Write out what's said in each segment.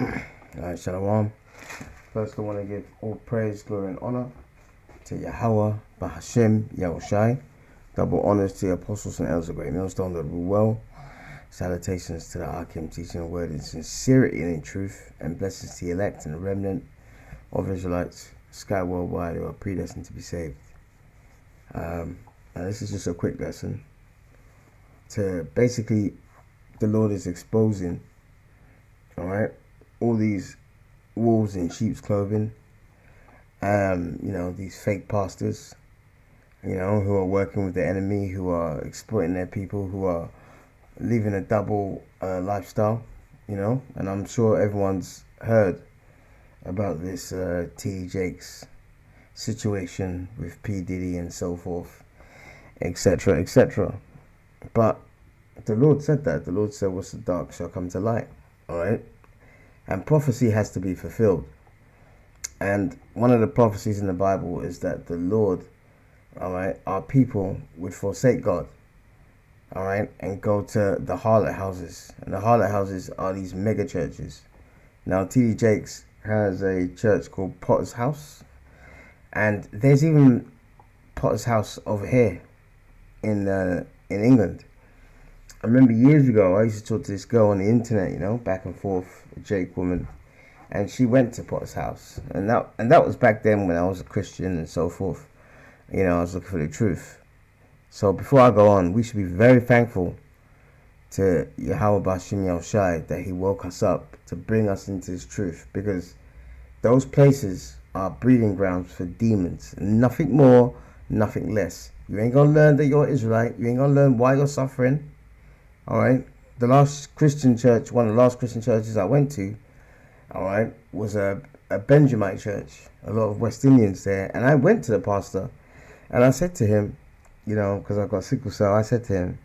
Alright, Shalom. First, I want to give all praise, glory, and honor to YAHAWAH, BAHASHAM, YAHAWASHI. Double honors to the apostles and elders of Great Millstone that rule well. Salutations to the Hakim, teaching the word in sincerity and in truth. And blessings to the elect and the remnant of Israelites, sky worldwide, who are predestined to be saved. Now this is just a quick lesson. To basically, the Lord is exposing, alright, all these wolves in sheep's clothing. These fake pastors, who are working with the enemy, who are exploiting their people, who are living a double lifestyle, and I'm sure everyone's heard about this T.D. Jakes situation with P. Diddy and so forth, etc., etc. But the Lord said that. The Lord said, what's the dark shall come to light, alright? And prophecy has to be fulfilled. And one of the prophecies in the Bible is that the Lord, alright, our people would forsake God, alright, and go to the harlot houses. And the harlot houses are these mega churches. Now, T.D. Jakes has a church called Potter's House. And there's even Potter's House over here in England. I remember years ago, I used to talk to this girl on the internet, back and forth, a Jake woman. And she went to Potter's House. And that was back then when I was a Christian and so forth. I was looking for the truth. So before I go on, we should be very thankful to YAHAWAH BAHASHAM YAHAWASHI that he woke us up to bring us into his truth. Because those places are breeding grounds for demons. Nothing more, nothing less. You ain't going to learn that you're Israelite. You ain't going to learn why you're suffering. Alright? The last Christian church, one of the last Christian churches I went to, alright, was a Benjamite church. A lot of West Indians there. And I went to the pastor and I said to him, because I've got sickle cell, I said to him,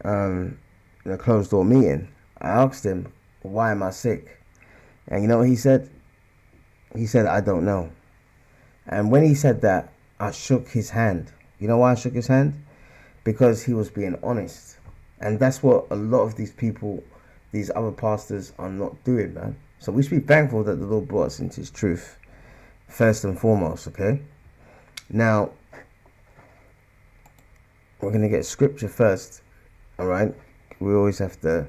in a closed door meeting, I asked him, why am I sick? And you know what he said? He said, I don't know. And when he said that, I shook his hand. You know why I shook his hand? Because he was being honest. And that's what a lot of these people, these other pastors, are not doing, man. So we should be thankful that the Lord brought us into his truth, first and foremost, okay? Now, we're going to get scripture first, all right? We always have to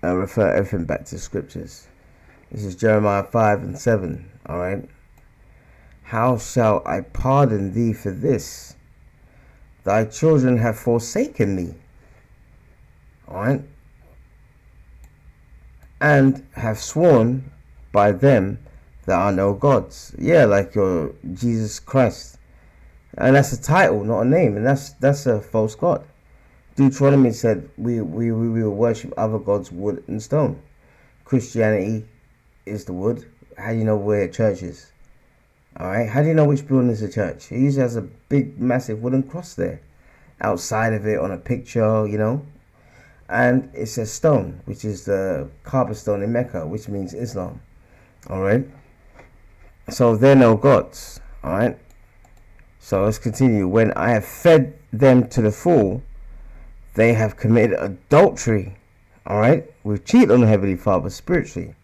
refer everything back to scriptures. This is Jeremiah 5:7, all right? How shall I pardon thee for this? Thy children have forsaken me, all right? And have sworn by them that are no gods. Yeah, like your Jesus Christ. And that's a title, not a name. And that's a false god. Deuteronomy said we will worship other gods, wood and stone. Christianity is the wood. How do you know where a church is? Alright, how do you know which building is a church? It usually has a big, massive wooden cross there. Outside of it on a picture, And it says stone, which is the Kaaba stone in Mecca, which means Islam. Alright? So they're no gods. Alright? So let's continue. When I have fed them to the full, they have committed adultery. Alright? We've cheated on the Heavenly Father spiritually.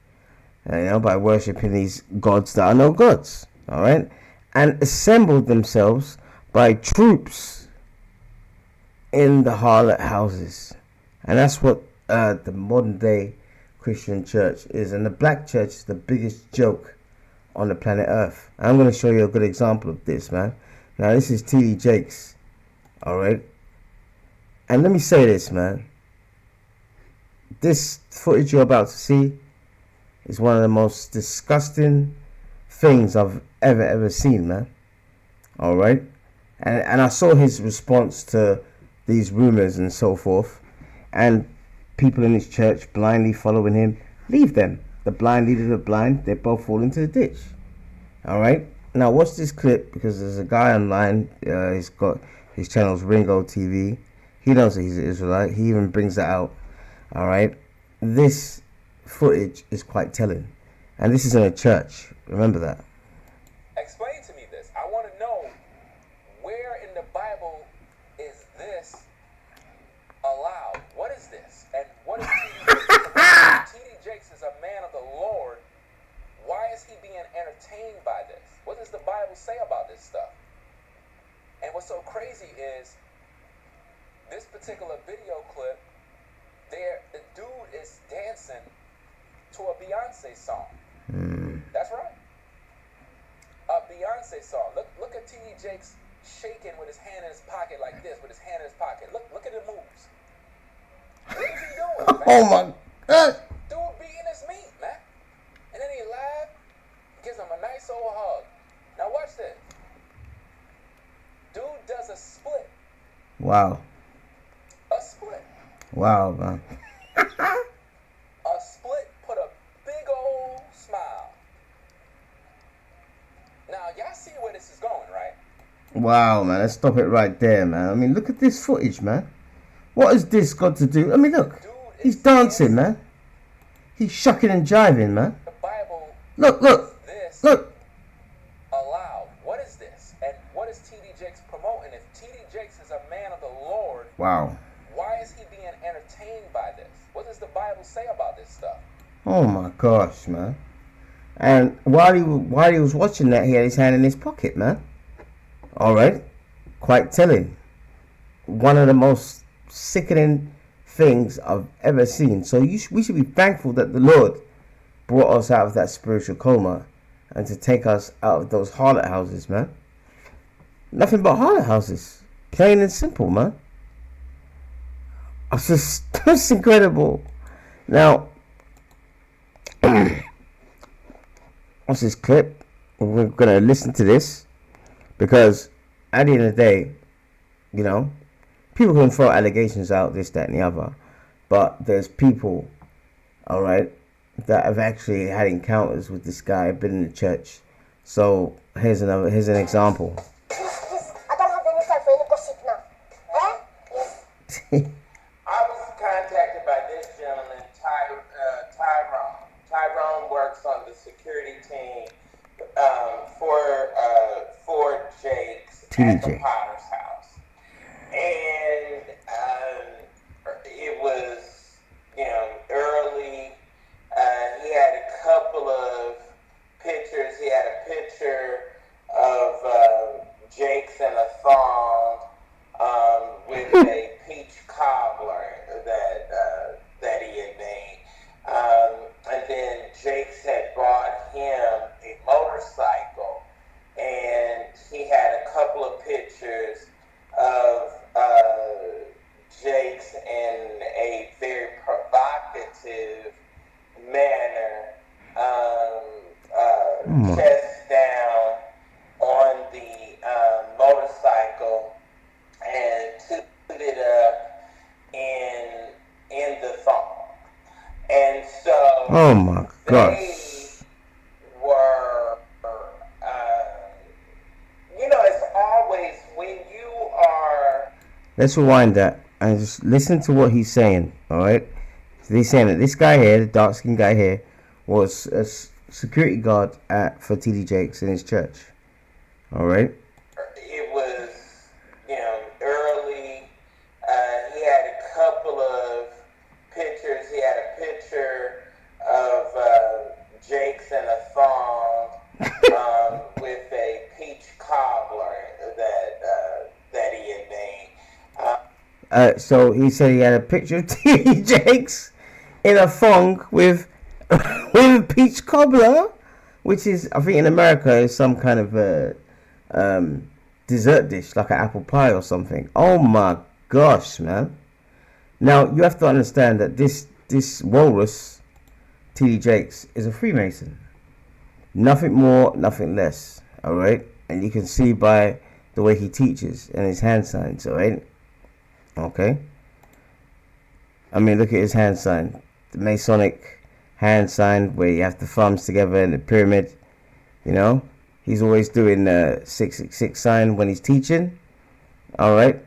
By worshipping these gods that are no gods. Alright? And assembled themselves by troops in the harlot houses. And that's what the modern day Christian church is. And the black church is the biggest joke on the planet Earth. And I'm going to show you a good example of this, man. Now, this is T.D. Jakes. Alright? And let me say this, man. This footage you're about to see is one of the most disgusting things I've ever seen, man. Alright? And I saw his response to these rumors and so forth. And people in his church blindly following him. Leave them. The blind leader the blind. They both fall into the ditch. Alright? Now watch this clip, because there's a guy online. He's got his channel's Ringo TV. He knows that he's an Israelite. He even brings that out. Alright? This footage is quite telling. And this is in a church. Remember that. Explain to me this. I want to know, where in the Bible is this allowed? What is this? And what is T.D. Jakes? T.D. Jakes is a man of the Lord crazy is this particular video clip. There, the dude is dancing to a Beyonce song. That's right, a Beyonce song. Look at T.D. Jakes shaking with his hand in his pocket like this, with his hand in his pocket. Look at the moves. What is he doing, man? Oh my God. Dude beating his meat, man. And then he laughs, gives him a nice old hug. Now watch this. Dude does a split. Wow. A split. Wow, man. A split put a big old smile. Now y'all see where this is going, right? Wow, man. Let's stop it right there, man. I mean, look at this footage, man. What has this got to do? I mean, look. He's dancing, man. He's shucking and jiving, man. The Bible. Look. This Look. allowed. What is this? And what is T.D. Jakes promoting? If T.D. Jakes is a man of the Lord, Wow. why is he being entertained by this? What does the Bible say about this stuff? Oh my gosh, man. And while he was watching that, he had his hand in his pocket, man. All right. Quite telling. One of the most sickening things I've ever seen. So we should be thankful that the Lord brought us out of that spiritual coma and to take us out of those harlot houses, man. Nothing but harlot houses. Plain and simple, man. It's just, that's incredible. Now, what's this clip? We're going to listen to this because at the end of the day, you know, people can throw allegations out, this, that, and the other. But there's people, all right, that have actually had encounters with this guy, been in the church. So here's an example. I don't have any time for any gossip now. Yes. I was contacted by this gentleman, Tyrone. Tyrone works on the security team for Jake's at the Potter's house. And it was, early. He had a couple of pictures. He had a picture of Jake's in a thong with a peach cobbler that he had made. And then Jake's had bought him a motorcycle, and he had a couple of pictures of Jake's in a very provocative manner, chest down on the motorcycle and tooted it up in the thong. And so Oh my gosh. they were, it's always when you are. Let's rewind that and just listen to what he's saying, all right? So he's saying that this guy here, the dark-skinned guy here, was a security guard for T.D. Jakes in his church, all right? It was, early. He had a couple of pictures. He had a picture of Jake's in a thong with a peach cobbler that he had made. So he said he had a picture of T.D. Jakes in a thong with a peach cobbler, which is, I think in America, is some kind of dessert dish, like an apple pie or something. Oh my gosh, man. Now, you have to understand that this walrus, T.D. Jakes, is a Freemason. Nothing more, nothing less, all right? And you can see by the way he teaches and his hand signs, all right? Okay? I mean, look at his hand sign. The Masonic hand sign where you have the thumbs together in the pyramid, He's always doing the 666 sign when he's teaching, all right?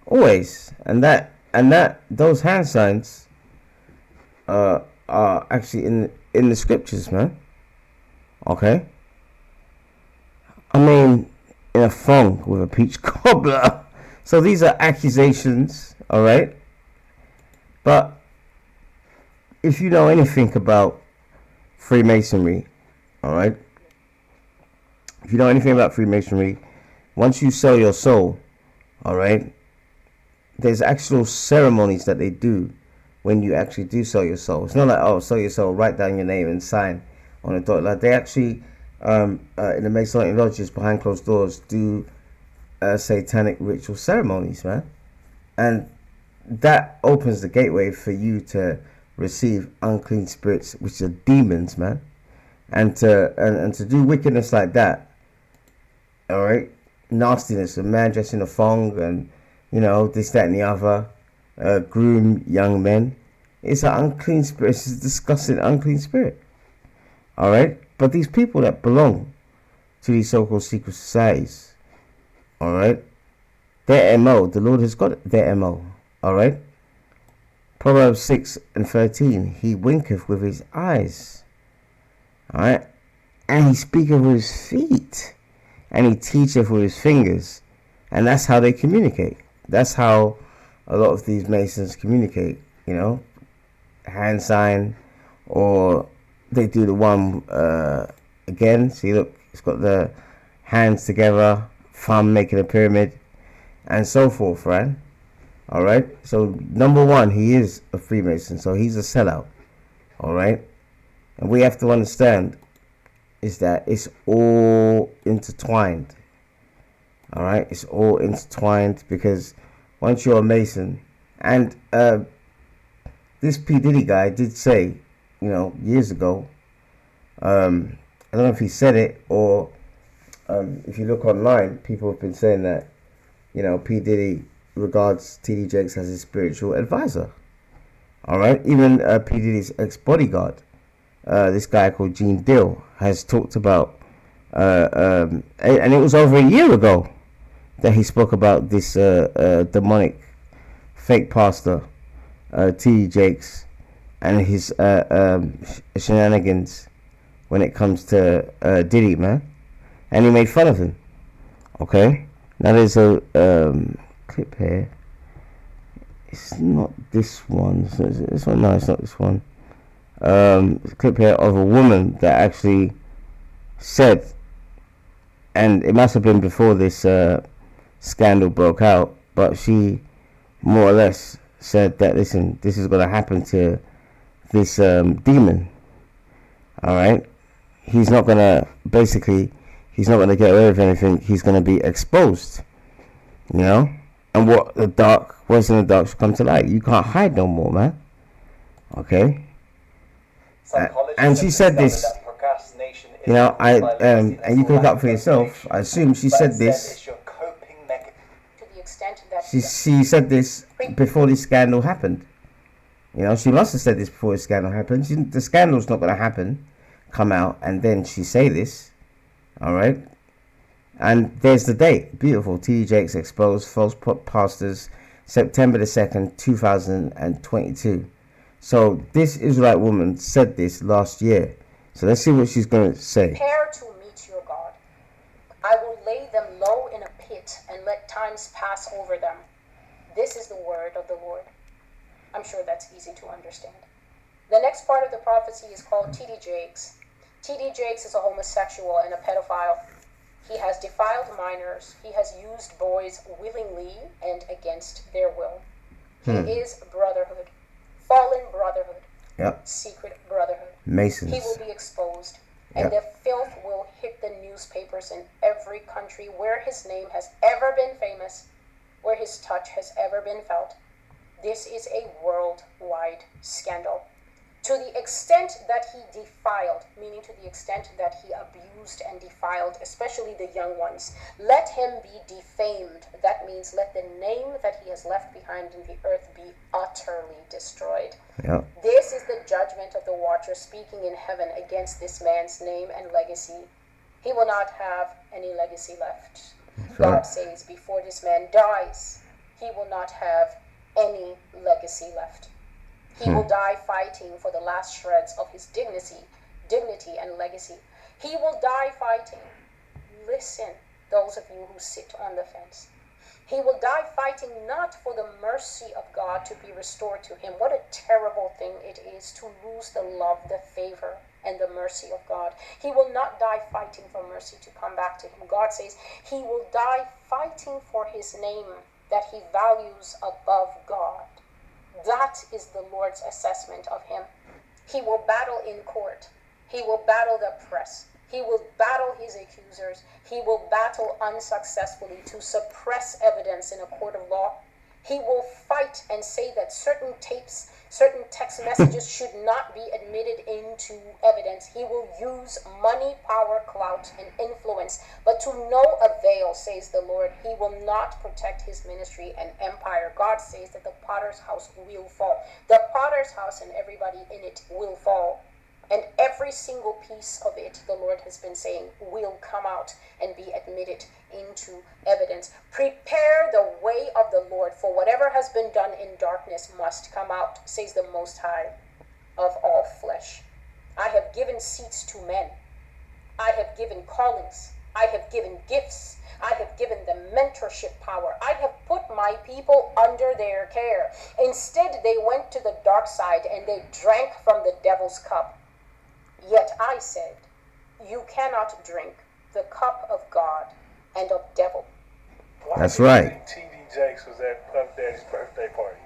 Always. And those hand signs are actually in the scriptures, man. Okay? I mean, in a thong with a peach cobbler. So these are accusations, all right? But if you know anything about Freemasonry, all right? If you know anything about Freemasonry, once you sell your soul, All right. There's actual ceremonies that they do when you actually do sell your soul. It's not like, oh, sell your soul, write down your name and sign on a dot. Like they actually, in the Masonic lodges behind closed doors, do satanic ritual ceremonies, man. And that opens the gateway for you to receive unclean spirits, which are demons, man. And to do wickedness like that, all right, nastiness, a man dressed in a thong and, you know, this, that, and the other, groom young men. It's an unclean spirit. It's a disgusting, unclean spirit. All right? But these people that belong to these so-called secret societies, all right, their MO, the Lord has got their MO, all right? Proverbs 6:13, he winketh with his eyes, all right? And he speaketh with his feet, and he teacheth with his fingers. And that's how they communicate. That's how a lot of these Masons communicate, you know, hand sign, or they do the one again. See, look, it's got the hands together, thumb making a pyramid, and so forth, right? All right. So number one, he is a Freemason, so he's a sellout. All right. And we have to understand is that it's all intertwined. All right, it's all intertwined, because once you're a Mason, and this P. Diddy guy did say, you know, years ago, I don't know if he said it or if you look online, people have been saying that, you know, P. Diddy regards T.D. Jakes as his spiritual advisor. All right, even P. Diddy's ex-bodyguard, this guy called Gene Dill, has talked about, and it was over a year ago that he spoke about this demonic fake pastor, T.D. Jakes, and his shenanigans when it comes to Diddy, man. And he made fun of him. Okay? Now there's a clip here. It's not this one. This one? No, it's not this one. A clip here of a woman that actually said, and it must have been before this scandal broke out, but she more or less said that, listen, this is going to happen to this demon. All right, he's not going to get away with anything. He's going to be exposed, you know, and what's in the dark should come to light. You can't hide no more, man. Okay. And she said this, you know, and you can look up for yourself. I assume she said this. She said this before this scandal happened. You know, she must have said this before this scandal happened. The scandal's not going to happen, come out, and then she say this. All right. And there's the date. Beautiful. T.D. Jakes exposed false pastors, September the 2nd, 2022. So this Israelite woman said this last year. So let's see what she's going to say. Prepare to meet your God. I will lay them low in a pit and let times pass over them. This is the word of the Lord. I'm sure that's easy to understand. The next part of the prophecy is called T.D. Jakes. T.D. Jakes is a homosexual and a pedophile. He has defiled minors. He has used boys willingly and against their will. He is brotherhood. Fallen brotherhood. Yep. Secret brotherhood. Masons. He will be exposed, and the filth will hit the newspapers in every country where his name has ever been famous, where his touch has ever been felt. This is a worldwide scandal. To the extent that he defiled, meaning to the extent that he abused and defiled, especially the young ones, let him be defamed. That means let the name that he has left behind in the earth be utterly destroyed. Yep. This is the judgment of the watcher speaking in heaven against this man's name and legacy. He will not have any legacy left. God says before this man dies, he will not have any legacy left. He will die fighting for the last shreds of his dignity and legacy. He will die fighting. Listen, those of you who sit on the fence. He will die fighting not for the mercy of God to be restored to him. What a terrible thing it is to lose the love, the favor, and the mercy of God. He will not die fighting for mercy to come back to him. God says he will die fighting for his name that he values above God. That is the Lord's assessment of him. He will battle in court. He will battle the press. He will battle his accusers. He will battle unsuccessfully to suppress evidence in a court of law. He will fight and say that certain tapes, certain text messages should not be admitted into evidence. He will use money, power, clout, and influence, but to no avail, says the Lord. He will not protect his ministry and empire. God says that the potter's house will fall. The potter's house and everybody in it will fall. And every single piece of it, the Lord has been saying, will come out and be admitted into evidence. Prepare the way of the Lord, for whatever has been done in darkness must come out, says the Most High of all flesh. I have given seats to men. I have given callings. I have given gifts. I have given them mentorship power. I have put my people under their care. Instead, they went to the dark side and they drank from the devil's cup. Yet I said, you cannot drink the cup of God and of devil. That's right. T.D. Jakes was at Puff Daddy's birthday party.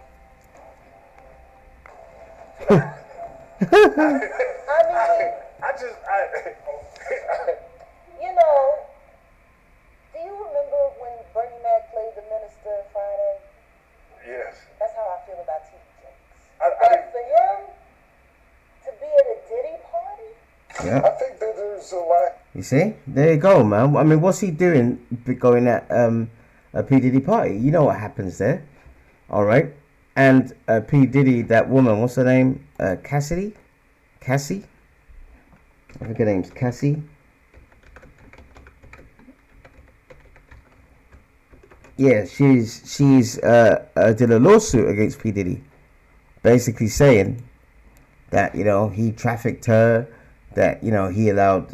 You know, do you remember when Bernie Mac played the minister Friday? Yes. That's how I feel about T.D. Jakes. I But for him to be at a Diddy party? Yeah. think that there's a lot. You see? There you go, man. I mean, what's he doing going at a P. Diddy party? You know what happens there. All right. And P. Diddy, that woman, what's her name? Cassie? I think her name's Cassie. Yeah, she's did a lawsuit against P. Diddy, basically saying that, you know, he trafficked her, that, you know, he allowed,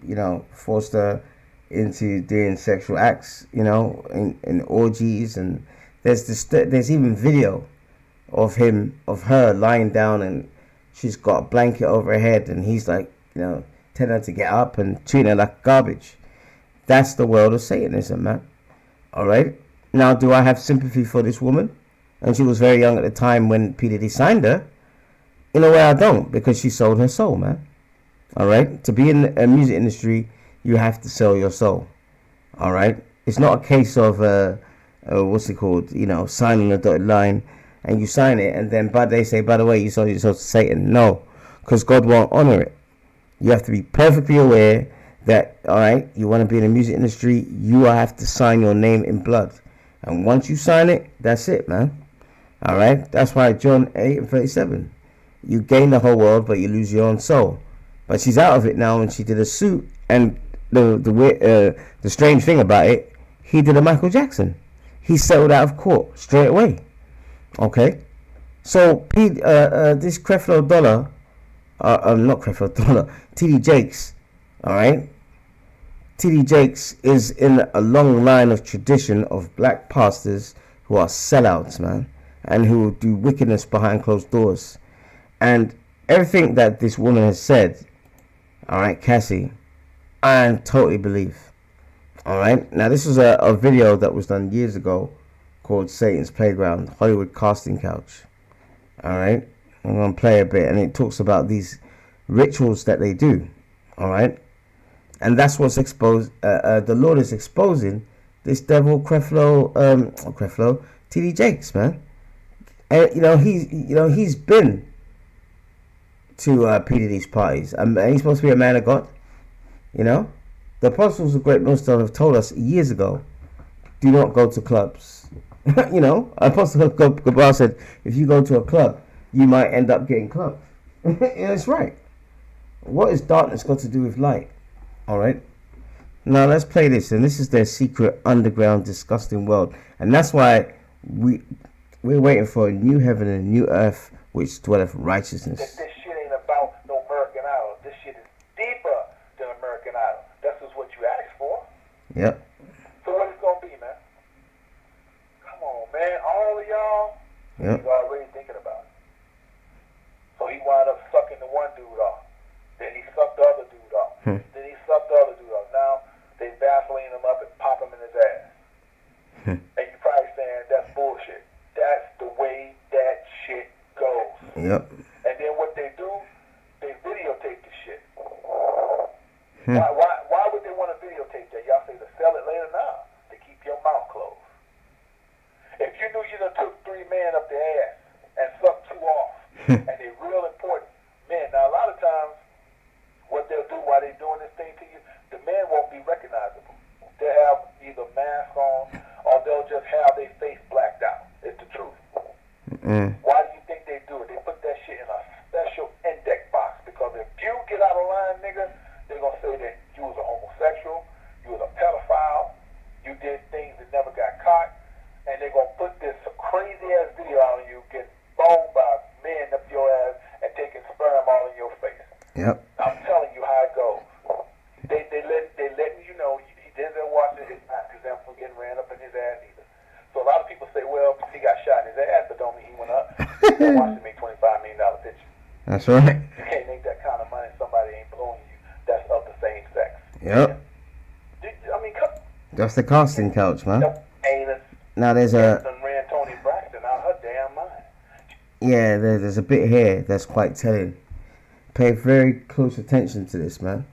you know, forced her into doing sexual acts, you know, in orgies, and there's even video of her lying down, and she's got a blanket over her head, and he's like, you know, telling her to get up and treating her like garbage. That's the world of Satanism, man. All right. Now, do I have sympathy for this woman? And she was very young at the time when P. Diddy signed her. In a way, I don't, because she sold her soul, man. All right. To be in the music industry, you have to sell your soul. All right. It's not a case of what's it called? You know, signing a dotted line, and you sign it, and then they say, by the way, you sold yourself to Satan. No, because God won't honor it. You have to be perfectly aware that, all right, you want to be in the music industry, you have to sign your name in blood. And once you sign it, that's it, man. All right? That's why John 8:37. You gain the whole world, but you lose your own soul. But she's out of it now, and she did a suit. And the strange thing about it, he did a Michael Jackson. He settled out of court straight away. Okay? So, this Creflo Dollar, not Creflo Dollar, T.D. Jakes, all right? T.D. Jakes is in a long line of tradition of black pastors who are sellouts, man, and who will do wickedness behind closed doors. And everything that this woman has said, all right, Cassie, I totally believe. All right? Now, this was a video that was done years ago called Satan's Playground, Hollywood Casting Couch. All right? I'm going to play a bit, and it talks about these rituals that they do. All right? And that's what's exposed. The Lord is exposing this devil Creflo, T.D. Jakes, man. And he's been to P. Diddy's parties, and he's supposed to be a man of God. You know, the apostles of Great Millstone have told us years ago, do not go to clubs. You know, Apostle Gabar said, if you go to a club, you might end up getting clubbed. Yeah, that's right. What has darkness got to do with light? All right. Now let's play this, and this is their secret underground disgusting world, and that's why we're waiting for a new heaven and a new earth which dwelleth righteousness. This shit ain't about no American Idol. This shit is deeper than American Idol. That's just what you asked for. Yep. So what it's gonna be, man? Come on, man. All of y'all, Yep. he's already thinking about it. So he wound up sucking the one dude off. Then he sucked the other dude off. Then he sucked the other dude off. Now they Vaseline him up and pop him in his ass. And you probably saying Yep. And then what they do, they videotape the shit. Why would they want to videotape that? Y'all say to sell it later? Nah, to keep your mouth closed. If you knew you done took 3 men up the ass and sucked 2 off, and they real important men. Now a lot of times, what they'll do while they're doing this thing to you, the men won't be recognizable. They'll have either mask on or they'll just have their face blacked out. It's the truth. Why do you think they do it? They put that shit in a special index box because if you get out of line, nigga, they're gonna say that you was a homosexual, you was a pedophile, you did things that never got caught, and they're gonna put this crazy ass video on you getting boned by men up your ass and taking sperm all in your face. Yep. I'm telling you how it goes. They letting you know Denzel Washington is not exempt from getting ran up in his ass either. So a lot of people say, well, he got shot in his ass, but don't mean he went up. Denzel Washington made $25 million picture. That's right. You can't make that kind of money. Somebody ain't blowing you. That's of the same sex. Yep. I mean, come. That's the casting couch, man. Anus. Now there's a Ran Tony Braxton out her damn mind. yeah, there's a bit here that's quite telling. Pay very close attention to this, man,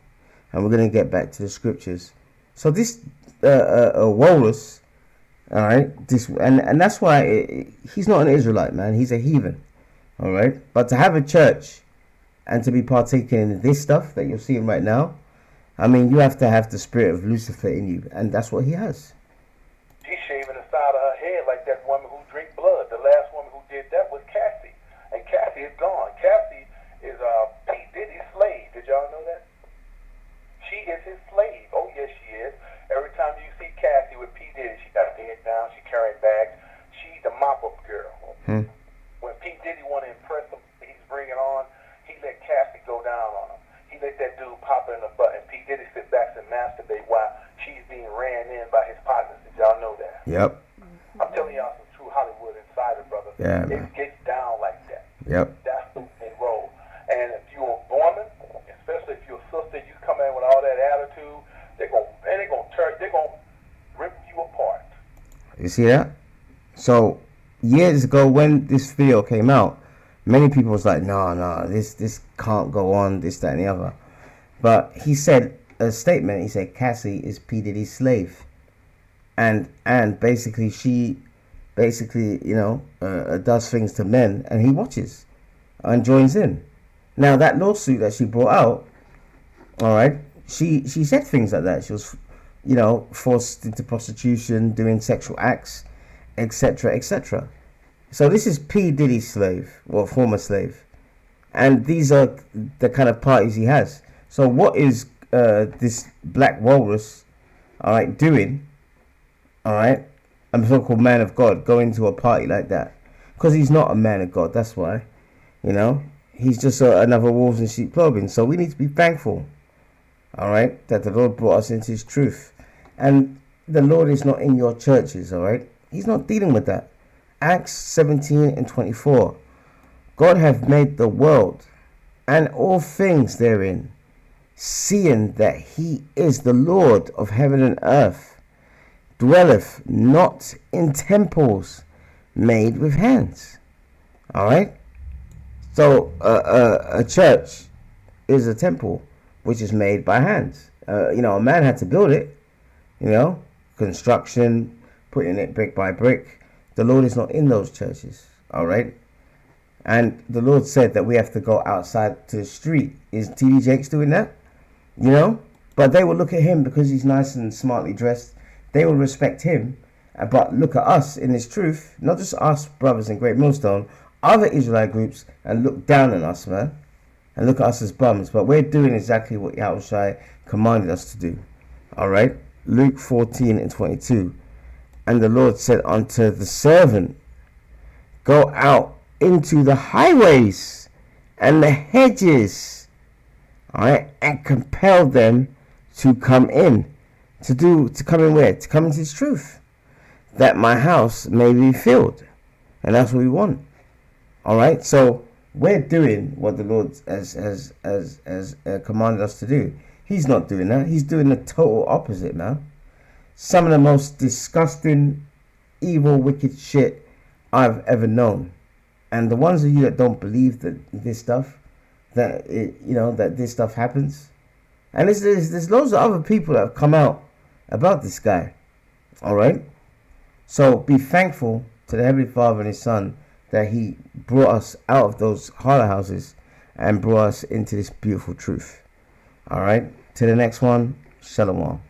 and we're gonna get back to the scriptures. So this Wallace, all right, this and that's why he's not an Israelite, man. He's a heathen, all right. But to have a church and to be partaking in this stuff that you're seeing right now, I mean, you have to have the spirit of Lucifer in you, and that's what he has. She's shaving the side of her head like that woman who drank blood. The last woman who did that was Cassie, and Cassie is gone. Cassie is P. Diddy's slave. Did y'all know that? She is his slave. Oh yes, she is. Every time you see Cassie with P. Diddy, she got her head down. She carrying bags. She's the mop-up girl. When P. Diddy want to impress him, he's bringing on. He let Cassie go down on him. He let that dude pop her in the butt, and P. Diddy sit back and masturbate while she's being ran in by his partners. Did y'all know that? Yep. I'm telling y'all some true Hollywood insider, brother. Yeah, it man. gets down like that. Yep. That's the way they roll. And if you're a woman, especially if you're a sister, you come in with all that attitude, they're gonna rip you apart. You see that? So years ago, when this video came out, many people was like, no, this can't go on, this, that, and the other. But he said a statement. He said Cassie is P. Diddy's slave, and basically she, does things to men, and he watches and joins in. Now that lawsuit that she brought out, all right, she said things like that. She was, forced into prostitution, doing sexual acts, etc., etc. So this is P. Diddy's slave, or former slave, and these are the kind of parties he has. So what is this Black Walrus, all right, doing? All right, a so-called man of God going to a party like that? Because he's not a man of God. That's why, he's just another wolves in sheep clothing. So we need to be thankful, all right, that the Lord brought us into His truth, and the Lord is not in your churches, all right. He's not dealing with that. Acts 17:24. God hath made the world and all things therein, seeing that He is the Lord of heaven and earth, dwelleth not in temples made with hands. All right. So a church is a temple which is made by hands. A man had to build it. Construction, putting it brick by brick. The Lord is not in those churches, all right? And the Lord said that we have to go outside to the street. Is T.D. Jakes doing that? But they will look at him because he's nice and smartly dressed. They will respect him. But look at us in this truth, not just us brothers in Great Millstone, other Israelite groups, and look down on us, man. And look at us as bums. But we're doing exactly what YAHAWASHI commanded us to do, all right? Luke 14:22. And the Lord said unto the servant, go out into the highways and the hedges, all right, and compel them to come in. To come in where? To come into His truth, that my house may be filled. And that's what we want. All right. So we're doing what the Lord has commanded us to do. He's not doing that. He's doing the total opposite, man. Some of the most disgusting, evil, wicked shit I've ever known. And the ones of you that don't believe that this stuff, that this stuff happens, and there's loads of other people that have come out about this guy. All right. So be thankful to the Heavenly Father and His Son that He brought us out of those harlot houses and brought us into this beautiful truth. All right. To the next one. Shalom.